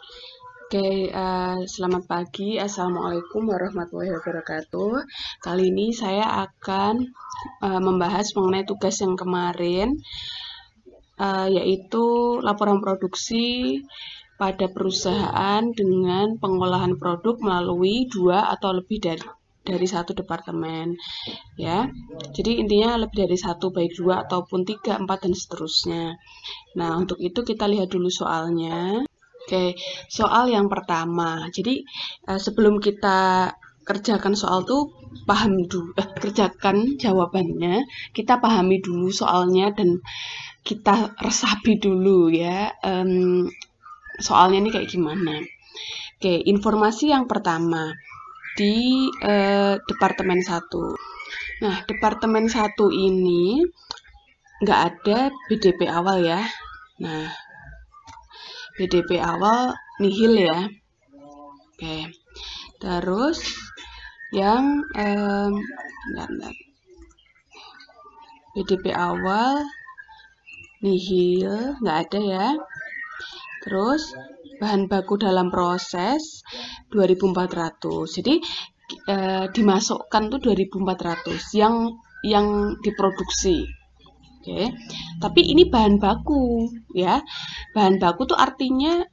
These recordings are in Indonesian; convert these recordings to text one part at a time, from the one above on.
Oke, selamat pagi. Assalamualaikum warahmatullahi wabarakatuh. Kali ini saya akan membahas mengenai tugas yang kemarin, yaitu laporan produksi pada perusahaan dengan pengolahan produk melalui dua atau lebih dari satu departemen, ya. Jadi intinya lebih dari satu, baik dua ataupun tiga, empat dan seterusnya. Nah, untuk itu kita lihat dulu soalnya. Oke, soal yang pertama. Jadi sebelum kita kerjakan soal tuh kerjakan jawabannya, kita pahami dulu soalnya dan kita resapi dulu ya. Soalnya ini kayak gimana? Oke, informasi yang pertama di Departemen 1. Nah, Departemen 1 ini nggak ada BDP awal ya. Nah, BDP awal nihil ya. Oke. Terus yang bentar. BDP awal nihil nggak ada ya. Terus bahan baku dalam proses 2400. Jadi dimasukkan tuh 2400 yang diproduksi. Oke. Tapi ini bahan baku ya. Bahan baku tuh artinya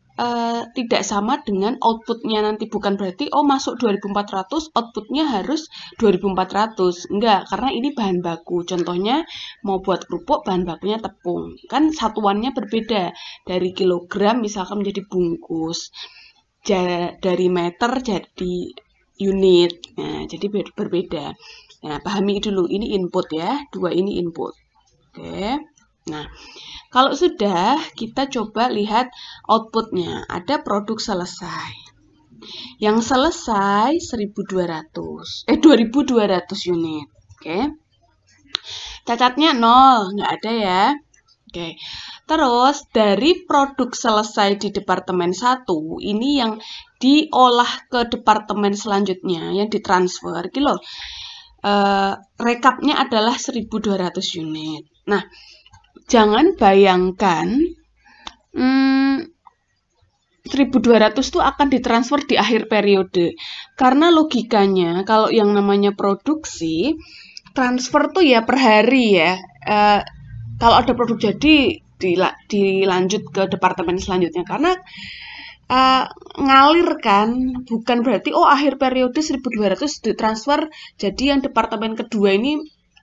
tidak sama dengan outputnya nanti, bukan berarti masuk 2400 outputnya harus 2400, enggak, karena ini bahan baku. Contohnya mau buat kerupuk bahan bakunya tepung, kan satuannya berbeda, dari kilogram misalkan menjadi bungkus, dari meter jadi unit, nah jadi berbeda. Nah, pahami dulu, ini input ya, dua ini input. Oke, nah kalau sudah, kita coba lihat outputnya. Ada produk selesai. Yang selesai 2200 unit. Oke. Cacatnya 0, nggak ada ya. Oke. Terus dari produk selesai di Departemen 1, ini yang diolah ke departemen selanjutnya, yang ditransfer. Gitu loh. Rekapnya adalah 1200 unit. Nah, jangan bayangkan 1200 itu akan ditransfer di akhir periode. Karena logikanya kalau yang namanya produksi, transfer tuh ya per hari ya. Kalau ada produk jadi dilanjut ke departemen selanjutnya. Karena ngalir kan, bukan berarti akhir periode 1200 ditransfer jadi yang departemen kedua ini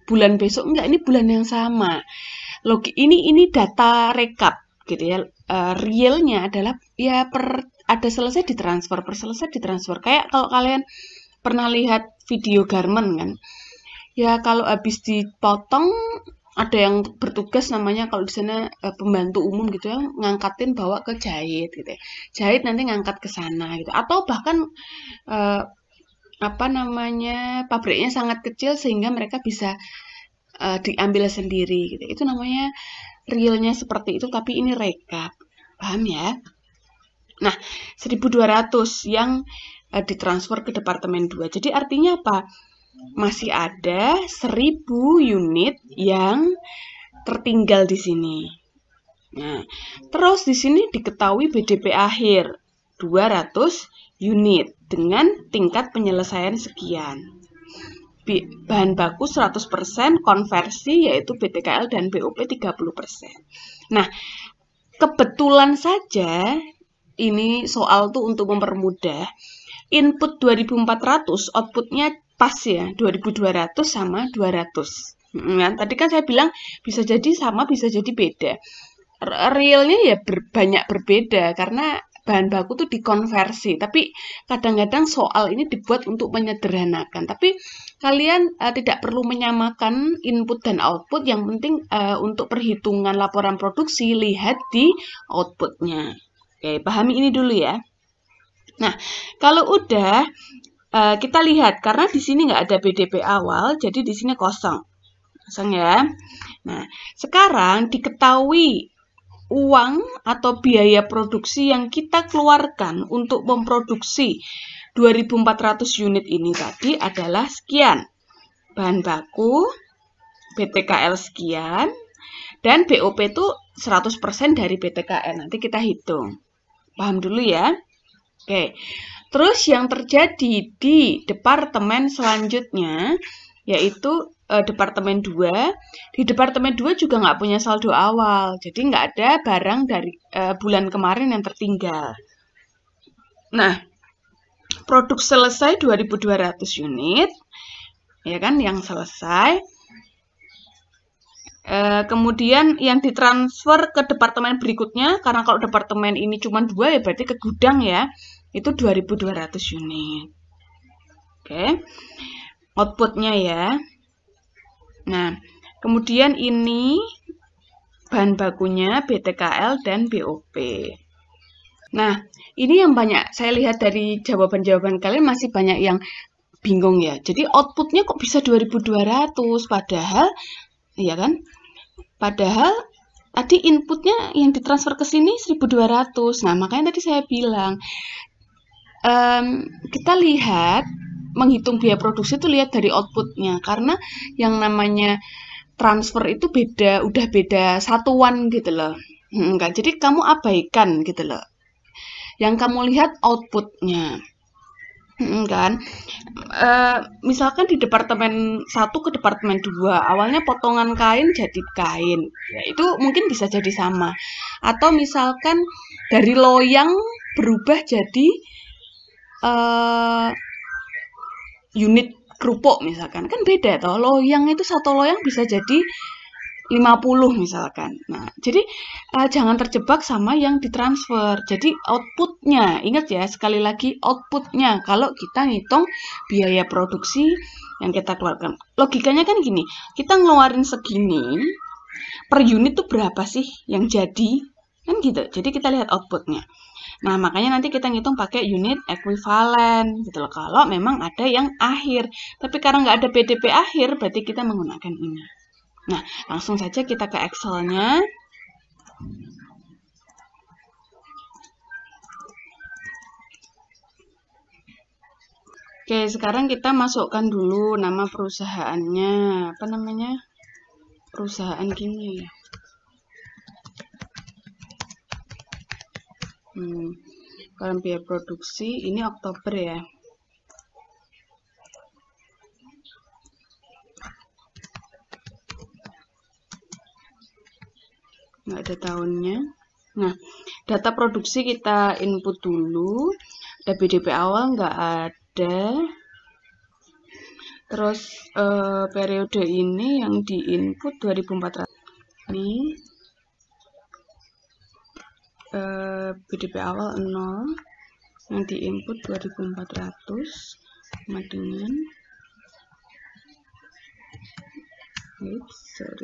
bulan besok, enggak, ini bulan yang sama. Ini data rekap gitu ya. Realnya adalah ya ada selesai ditransfer, per selesai ditransfer. Kayak kalau kalian pernah lihat video garment kan, ya kalau habis dipotong ada yang bertugas namanya kalau di sana pembantu umum gitu ya, ngangkatin bawa ke jahit gitu ya. Jahit nanti ngangkat ke sana gitu. Atau bahkan pabriknya sangat kecil sehingga mereka bisa diambil sendiri gitu. Itu namanya realnya seperti itu, tapi ini rekap. Paham ya? Nah, 1200 yang ditransfer ke Departemen 2. Jadi artinya apa? Masih ada 1000 unit yang tertinggal di sini. Nah, terus di sini diketahui BDP akhir 200 unit dengan tingkat penyelesaian sekian. Bahan baku 100%, konversi yaitu BTKL dan BOP 30%. Nah, kebetulan saja ini soal tuh untuk mempermudah. Input 2400, outputnya pas ya, 2200 sama 200. Nah, tadi kan saya bilang bisa jadi sama, bisa jadi beda. Realnya ya banyak berbeda karena bahan baku tuh dikonversi. Tapi kadang-kadang soal ini dibuat untuk menyederhanakan. Tapi kalian tidak perlu menyamakan input dan output. Yang penting untuk perhitungan laporan produksi, lihat di outputnya. Oke, pahami ini dulu ya. Nah, kalau udah kita lihat, karena di sini nggak ada BDP awal, jadi di sini kosong. Kosong ya. Nah, sekarang diketahui uang atau biaya produksi yang kita keluarkan untuk memproduksi 2400 unit ini tadi adalah sekian. Bahan baku, BTKL sekian, dan BOP itu 100% dari BTKL. Nanti kita hitung. Paham dulu ya. Oke. Terus yang terjadi di departemen selanjutnya, yaitu departemen 2. Di departemen 2 juga nggak punya saldo awal. Jadi nggak ada barang dari bulan kemarin yang tertinggal. Nah, produk selesai 2.200 unit, ya kan, yang selesai. Kemudian yang ditransfer ke departemen berikutnya, karena kalau departemen ini cuma 2 ya berarti ke gudang ya, itu 2.200 unit. Oke, outputnya ya. Nah, kemudian ini bahan bakunya BTKL dan BOP. Nah, ini yang banyak saya lihat dari jawaban-jawaban kalian masih banyak yang bingung ya. Jadi outputnya kok bisa 2.200 padahal, ya kan? Padahal tadi inputnya yang ditransfer ke sini 1.200. Nah, makanya tadi saya bilang, kita lihat, menghitung biaya produksi itu lihat dari outputnya. Karena yang namanya transfer itu beda, udah beda satuan gitu loh. Enggak, jadi kamu abaikan gitu loh. Yang kamu lihat outputnya. Kan? Misalkan di departemen 1 ke departemen 2, awalnya potongan kain jadi kain. Ya, itu mungkin bisa jadi sama. Atau misalkan dari loyang berubah jadi unit kerupuk misalkan. Kan beda toh. Loyang itu satu loyang bisa jadi 50 misalkan. Nah, jadi jangan terjebak sama yang ditransfer. Jadi outputnya, ingat ya sekali lagi outputnya. Kalau kita ngitung biaya produksi yang kita keluarkan. Logikanya kan gini, kita ngeluarin segini, per unit tuh berapa sih yang jadi? Kan gitu. Jadi kita lihat outputnya. Nah, makanya nanti kita ngitung pakai unit ekuivalen gitu loh. Kalau memang ada yang akhir. Tapi karena nggak ada BDP akhir, berarti kita menggunakan ini. Nah, langsung saja kita ke Excel-nya. Oke, sekarang kita masukkan dulu nama perusahaannya. Apa namanya? Perusahaan gini. Kalau biaya produksi, ini Oktober ya. Nggak ada tahunnya. Nah, data produksi kita input dulu. Ada BDP awal nggak ada. Terus periode ini yang diinput 2.400. Ini BDP awal 0. Yang diinput 2.400 sama dengan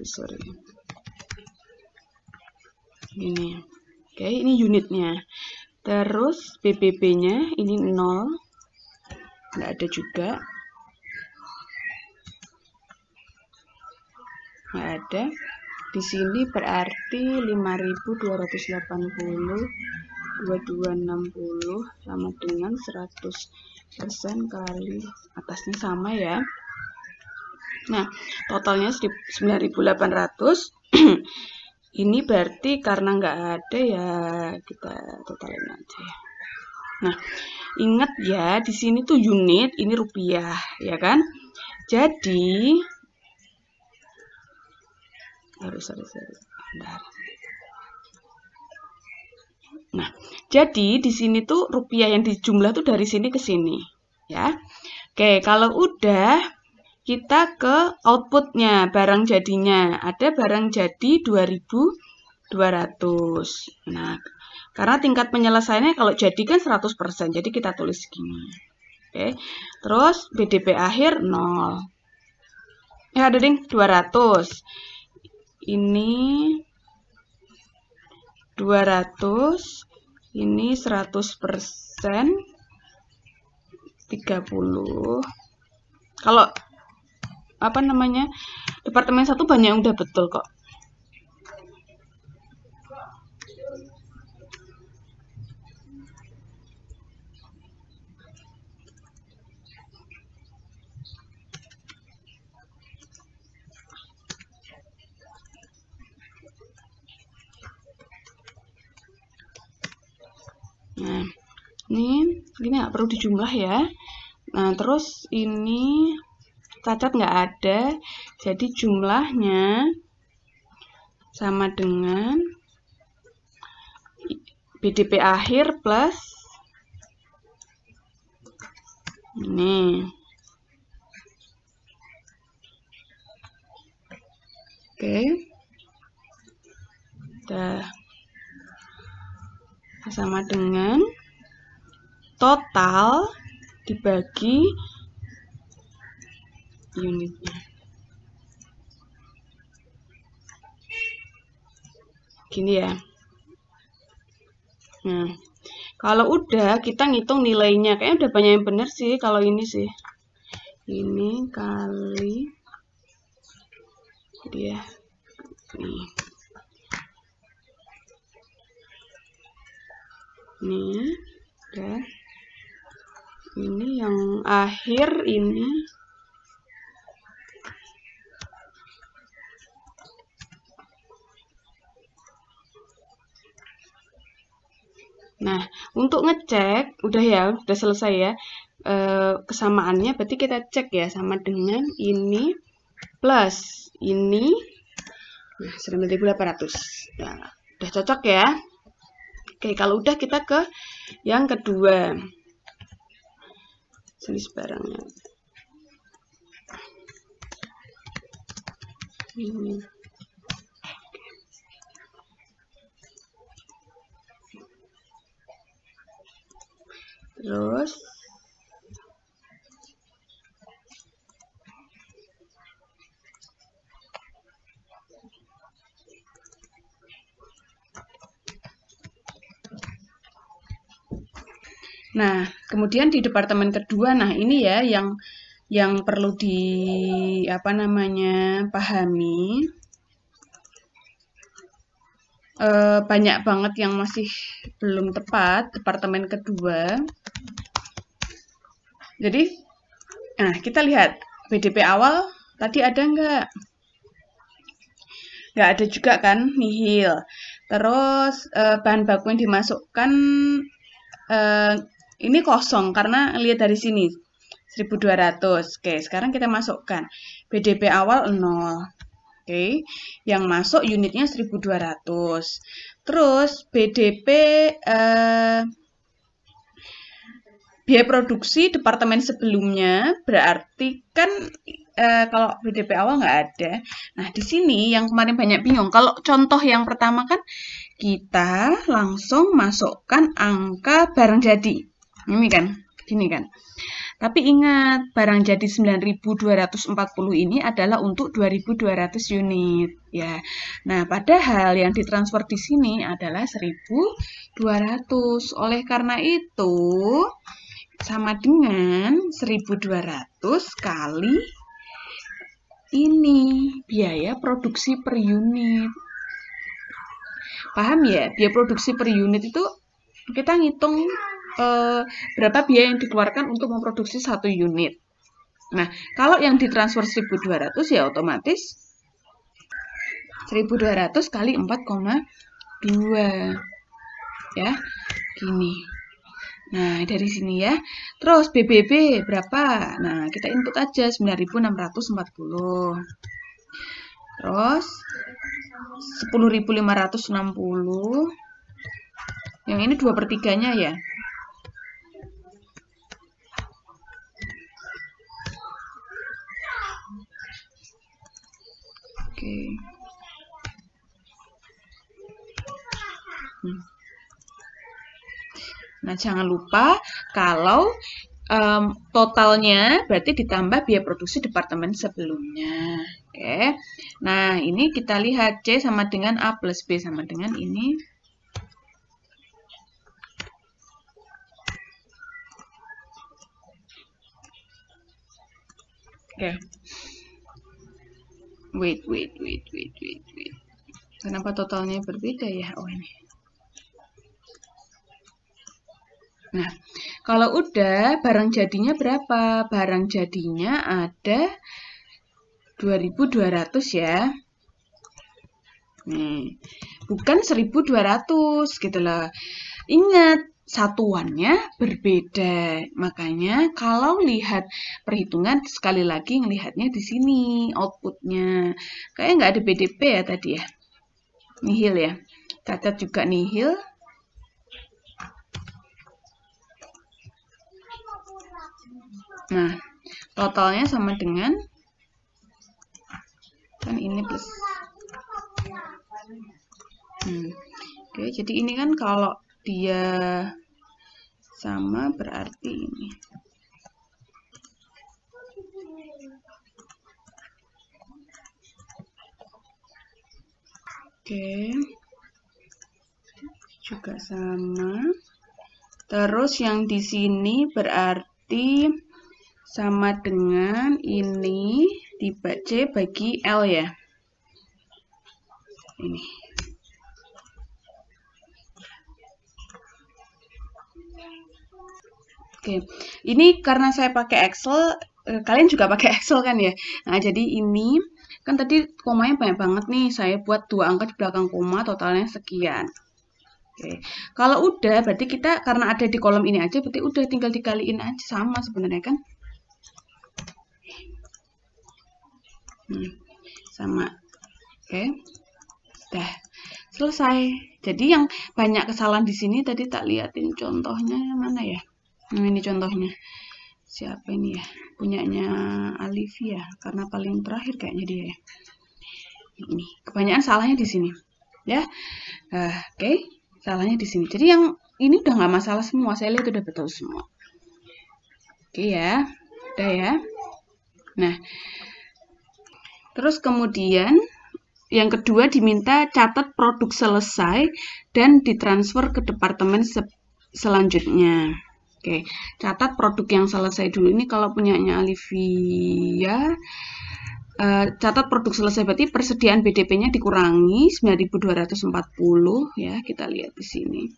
sorry. Ini. Oke, ini unitnya. Terus BBB-nya ini 0. Nggak ada juga. Nggak ada. Di sini berarti 5.280 2260 sama dengan 100% kali atasnya sama ya. Nah, totalnya 9.800. Ini berarti karena nggak ada ya kita totalin aja ya. Nah, ingat ya di sini tuh unit, ini rupiah ya kan. Jadi sorry. Bentar. Nah, jadi di sini tuh rupiah yang dijumlah tuh dari sini ke sini ya. Oke, kalau udah kita ke outputnya, barang jadinya. Ada barang jadi 2.200. Nah, karena tingkat penyelesaiannya kalau jadi kan 100%, jadi kita tulis segini. Oke. Terus BDP akhir 0. Ya ada ding 200. Ini 200. Ini 100%. 30. Kalau apa namanya, departemen 1 banyak yang udah betul kok. Nah, ini nggak perlu dijumlah ya. Nah, terus ini cacat nggak ada, jadi jumlahnya sama dengan BDP akhir plus ini. Oke. Udah. Sama dengan total dibagi unitnya. Gini ya. Nah, kalau udah kita ngitung nilainya, kayaknya udah banyak yang bener sih kalau ini sih. Ini kali dia nih. Nih, udah. Ini yang akhir ini. Nah, untuk ngecek, udah ya, udah selesai ya. Kesamaannya berarti kita cek ya, sama dengan ini plus ini. Nah, 9.800. Nah, udah cocok ya. Oke, kalau udah kita ke yang kedua. Jenis barangnya. Ini. Terus nah, kemudian di departemen kedua, nah ini ya yang perlu pahami. Banyak banget yang masih belum tepat departemen kedua. Jadi, nah kita lihat BDP awal tadi ada nggak? Nggak ada juga kan, nihil. Terus bahan baku yang dimasukkan ini kosong karena lihat dari sini 1.200. Oke, sekarang kita masukkan BDP awal 0. Oke, yang masuk unitnya 1.200. Terus BDP biaya produksi departemen sebelumnya berarti kan kalau BDP awal nggak ada. Nah, di sini yang kemarin banyak bingung. Kalau contoh yang pertama kan kita langsung masukkan angka barang jadi. Ini kan, gini kan. Tapi ingat, barang jadi 9.240 ini adalah untuk 2.200 unit ya. Nah, padahal yang ditransfer di sini adalah 1.200. Oleh karena itu sama dengan 1.200 kali ini biaya produksi per unit. Paham ya? Biaya produksi per unit itu kita ngitung berapa biaya yang dikeluarkan untuk memproduksi satu unit. Nah, kalau yang ditransfer 1.200 ya otomatis 1.200 kali 4,2 ya, gini. Nah, dari sini ya. Terus BBB berapa? Nah, kita input aja 9.640. Terus 10.560. Yang ini 2/3-nya ya. Oke. Nah, jangan lupa kalau totalnya berarti ditambah biaya produksi departemen sebelumnya. Oke. Nah, ini kita lihat C sama dengan A plus B sama dengan ini. Oke. Wait. Kenapa totalnya berbeda ya? Oh, ini. Nah, kalau udah barang jadinya berapa? Barang jadinya ada 2.200 ya. Nih, bukan 1.200 gitu loh. Ingat, satuannya berbeda. Makanya kalau lihat perhitungan sekali lagi ngelihatnya di sini outputnya. Kayaknya nggak ada BDP ya tadi ya. Nihil ya. Catat juga nihil. Nah, totalnya sama dengan kan ini plus. Oke, jadi ini kan kalau dia sama berarti ini. Oke. Juga sama. Terus yang di sini berarti sama dengan ini C bagi L ya. Ini. Oke, ini karena saya pakai Excel, kalian juga pakai Excel kan ya? Nah, jadi ini, kan tadi komanya banyak banget nih, saya buat 2 angka di belakang koma, totalnya sekian. Oke, kalau udah, berarti kita, karena ada di kolom ini aja, berarti udah tinggal dikaliin aja, sama sebenarnya kan? Sama. Oke, dah. Selesai. Jadi yang banyak kesalahan di sini tadi tak liatin contohnya mana ya? Nah, ini contohnya. Siapa ini ya? Punyanya Alivia karena paling terakhir kayaknya dia ya. Ini kebanyakan salahnya di sini. Ya. Oke. Salahnya di sini. Jadi yang ini udah nggak masalah semua. Saya lihat udah betul semua. Oke ya. Udah ya. Nah. Terus kemudian yang kedua diminta catat produk selesai dan ditransfer ke departemen selanjutnya. Oke, catat produk yang selesai dulu. Ini kalau punyanya Alivia, catat produk selesai berarti persediaan BDP-nya dikurangi 9.240 ya, kita lihat di sini.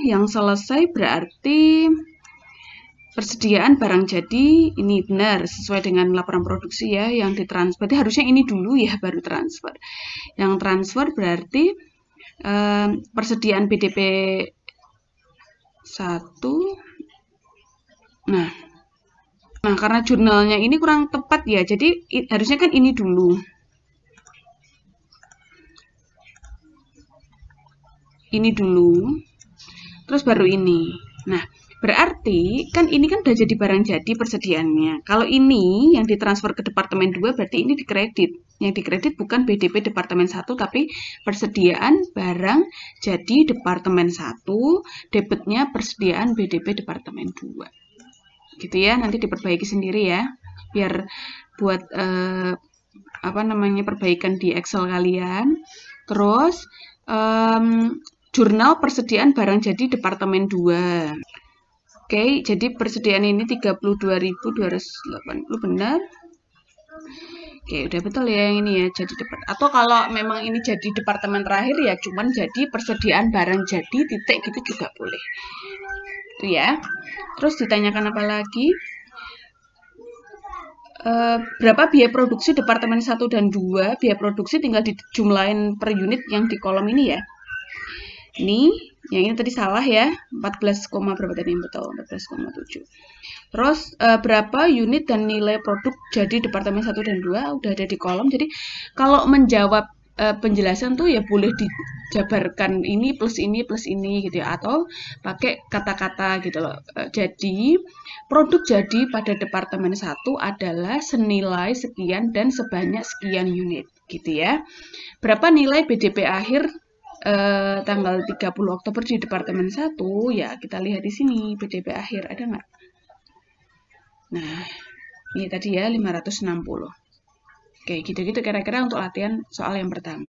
Yang selesai berarti persediaan barang jadi ini benar sesuai dengan laporan produksi ya, yang ditransfer. Berarti harusnya ini dulu ya baru transfer. Yang transfer berarti persediaan BDP 1. Nah, karena jurnalnya ini kurang tepat ya, jadi harusnya kan ini dulu. Ini dulu, terus baru ini. Nah, berarti kan ini kan udah jadi barang jadi persediaannya. Kalau ini yang ditransfer ke departemen 2 berarti ini dikredit. Yang dikredit bukan BDP departemen 1 tapi persediaan barang jadi departemen 1, debitnya persediaan BDP departemen 2. Gitu ya, nanti diperbaiki sendiri ya. Biar buat perbaikan di Excel kalian. Terus jurnal persediaan barang jadi departemen 2. Oke, jadi persediaan ini 32.280 benar. Oke, udah betul ya yang ini ya. Jadi atau kalau memang ini jadi departemen terakhir ya cuman jadi persediaan barang jadi titik gitu juga boleh. Itu ya. Terus ditanyakan apa lagi? Berapa biaya produksi departemen 1 dan 2? Biaya produksi tinggal dijumlahin per unit yang di kolom ini ya. Ini, yang ini tadi salah ya, 14, berapa tadi yang betul? 14,7. Terus berapa unit dan nilai produk jadi departemen 1 dan 2 udah ada di kolom. Jadi kalau menjawab penjelasan tuh ya boleh dijabarkan ini plus ini gitu ya, atau pakai kata-kata gitu loh. Jadi produk jadi pada departemen 1 adalah senilai sekian dan sebanyak sekian unit gitu ya. Berapa nilai BDP akhir tanggal 30 Oktober di departemen 1 ya, kita lihat di sini BDP akhir ada nggak? Nah, ini tadi ya 560. Oke, gitu-gitu kira-kira untuk latihan soal yang pertama.